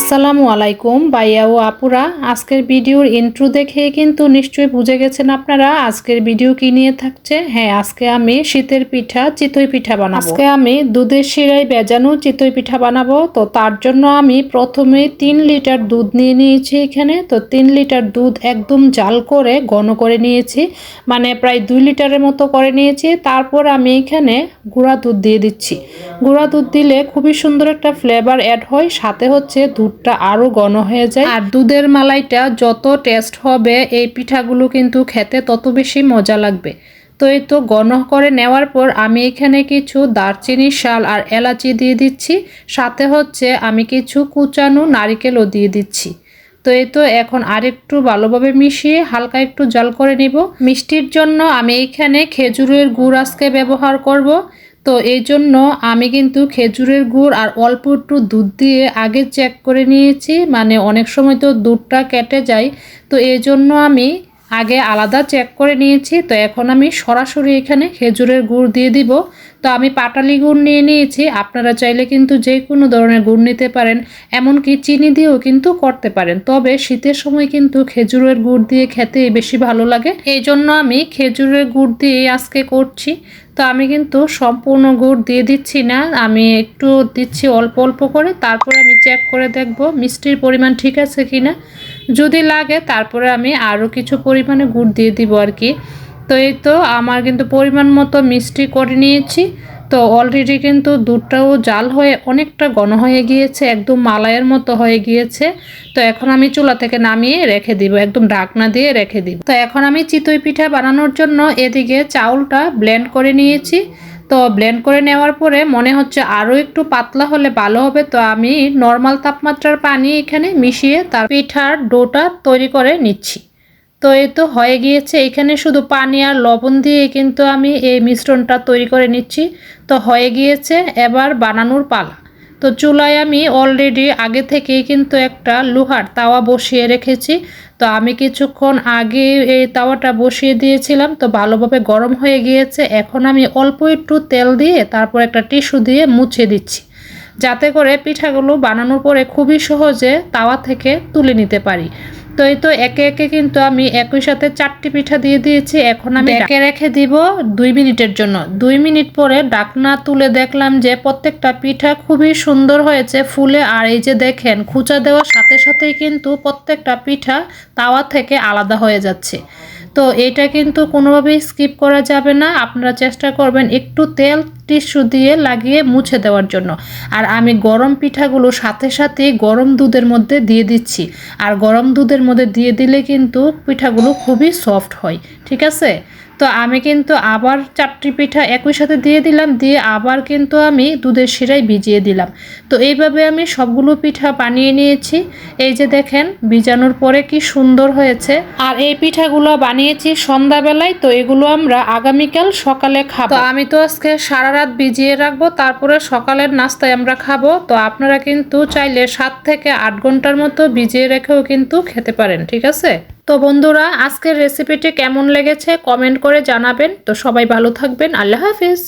আসসালামু আলাইকুম ভাইয়া ও আপুরা। আজকের ভিডিওর ইন্ট্রো দেখে কিন্তু নিশ্চয়ই বুঝে গেছেন আপনারা আজকের ভিডিও কি নিয়ে থাকছে। হ্যাঁ, আজকে আমি শীতের পিঠা চিতই পিঠা বানাবো। আজকে আমি দুধের শিরায় ভেজানো চিতই পিঠা বানাবো। তো তার জন্য আমি প্রথমে 3 লিটার দুধ নিয়ে নিয়েছি এখানে। তো 3 লিটার দুধ একদম জাল করে ঘন করে নিয়েছি, মানে প্রায় 2 লিটারের মতো করে নিয়েছি। তারপর আমি এখানে গুঁড়া দুধ দিয়ে দিচ্ছি। গুঁড়া দুধ দিলে খুবই সুন্দর একটা ফ্লেভার অ্যাড হয়, সাথে হচ্ছে দুধটা আরো ঘন হয়ে যায়। আর দুধের মালাইটা যত টেস্ট হবে এই পিঠাগুলো কিন্তু খেতে তত বেশি মজা লাগবে। তো এই তো ঘন করে নেওয়ার পর আমি এখানে কিছু দারচিনি, শাল আর এলাচি দিয়ে দিচ্ছি, সাথে হচ্ছে আমি কিছু কুচানো নারিকেলও দিয়ে দিচ্ছি। তো এই তো এখন আরেকটু ভালোভাবে মিশিয়ে হালকা একটু জাল করে নিব। মিষ্টির জন্য আমি এইখানে খেজুরের গুড় আজকে ব্যবহার করব। তো এই জন্য আমি কিন্তু খেজুরের গুড় আর অল্প একটু দুধ দিয়ে আগে চেক করে নিয়েছি, মানে অনেক সময় তো দুধটা কেটে যায়। তো এই জন্য আমি আগে আলাদা চেক করে নিয়েছি। তো এখন আমি সরাসরি এখানে খেজুরের গুড় দিয়ে দিব। তো আমি পাটালি গুড় নিয়ে নিয়েছি, আপনারা চাইলে কিন্তু যে কোনো ধরনের গুড় নিতে পারেন, এমনকি চিনি দিয়েও কিন্তু করতে পারেন। তবে শীতের সময় কিন্তু খেজুরের গুড় দিয়ে খেতে বেশি ভালো লাগে, এই জন্য আমি খেজুরের গুড় দিয়ে আজকে করছি। তো আমি কিন্তু সম্পূর্ণ গুড় দিয়ে দিচ্ছি না, আমি একটু দিচ্ছি অল্প অল্প করে। তারপরে আমি চেক করে দেখব মিষ্টির পরিমাণ ঠিক আছে কিনা। যদি লাগে তারপরে আমি আরও কিছু পরিমাণে গুড় দিয়ে দিব আর কি। তো এই তো আমার কিন্তু পরিমাণ মতো মিষ্টি করে নিয়েছি। তো অলরেডি কিন্তু দুধটাও জাল হয়ে অনেকটা ঘন হয়ে গিয়েছে, একদম মালাইয়ের মতো হয়ে গিয়েছে। তো এখন আমি চুলা থেকে নামিয়ে রেখে দিব, একদম ঢাকনা দিয়ে রেখে দিব। তো এখন আমি চিতই পিঠা বানানোর জন্য এদিকে চাউলটা ব্লেন্ড করে নিয়েছি। তো ব্লেন্ড করে নেওয়ার পরে মনে হচ্ছে আরও একটু পাতলা হলে ভালো হবে। তো আমি নর্মাল তাপমাত্রার পানি এখানে মিশিয়ে তার পিঠার ডোটা তৈরি করে নিচ্ছি। তো এই তো হয়ে গিয়েছে, এখানে শুধু পানি আর লবণ দিয়ে কিন্তু আমি এই মিশ্রণটা তৈরি করে নিচ্ছি। তো হয়ে গিয়েছে, এবার বানানোর পালা। তো চুলায় আমি অলরেডি আগে থেকেই কিন্তু একটা লোহার তাওয়া বসিয়ে রেখেছি। তো আমি কিছুক্ষণ আগে এই তাওয়াটা বসিয়ে দিয়েছিলাম, তো ভালোভাবে গরম হয়ে গিয়েছে। এখন আমি অল্প একটু তেল দিয়ে তারপর একটা টিস্যু দিয়ে মুছে দিচ্ছি, যাতে করে পিঠাগুলো বানানোর পরে খুবই সহজে তাওয়া থেকে তুলে নিতে পারি। তো এই তো একে একে কিন্তু আমি একই সাথে 4টি পিঠা দিয়ে দিয়েছি। এখন আমি ঢেকে রেখে দিব 2 মিনিটের জন্য। 2 মিনিট পরে ঢাকনা তুলে দেখলাম যে প্রত্যেকটা পিঠা খুবই সুন্দর হয়েছে ফুলে। আর এই যে দেখেন, খুঁচা দেওয়ার সাথে সাথেই কিন্তু প্রত্যেকটা পিঠা তাওয়া থেকে আলাদা হয়ে যাচ্ছে। তো এটা কিন্তু কোনোভাবেই স্কিপ করা যাবে না, আপনারা চেষ্টা করবেন একটু তেল টিস্যু দিয়ে লাগিয়ে মুছে দেওয়ার জন্য। আর আমি গরম পিঠাগুলো সাথে সাথে গরম দুধের মধ্যে দিয়ে দিচ্ছি। আর গরম দুধের মধ্যে দিয়ে দিলে কিন্তু পিঠাগুলো খুবই সফট হয়, ঠিক আছে। তো আমি কিন্তু আবার 4টি পিঠা একই সাথে দিয়ে দিলাম, দিয়ে আবার কিন্তু আমি দুধের শিরায় ভিজিয়ে দিলাম। তো এইভাবে আমি সবগুলো পিঠা বানিয়ে নিয়েছি। এই যে দেখেন ভিজানোর পরে কি সুন্দর হয়েছে। আর এই পিঠাগুলো বানিয়েছি সন্ধ্যাবেলায়, তো এগুলো আমরা আগামীকাল সকালে খাবো। তো আমি তো আজকে সারা রাত ভিজিয়ে রাখবো, তারপরে সকালের নাস্তায় আমরা খাবো। তো আপনারা কিন্তু চাইলে 7 থেকে 8 ঘন্টার মতো ভিজিয়ে রেখেও কিন্তু খেতে পারেন, ঠিক আছে। তো বন্ধুরা, আজকের রেসিপিটি কেমন লেগেছে কমেন্ট করে জানাবেন। তো সবাই ভালো থাকবেন, আল্লাহ হাফিজ।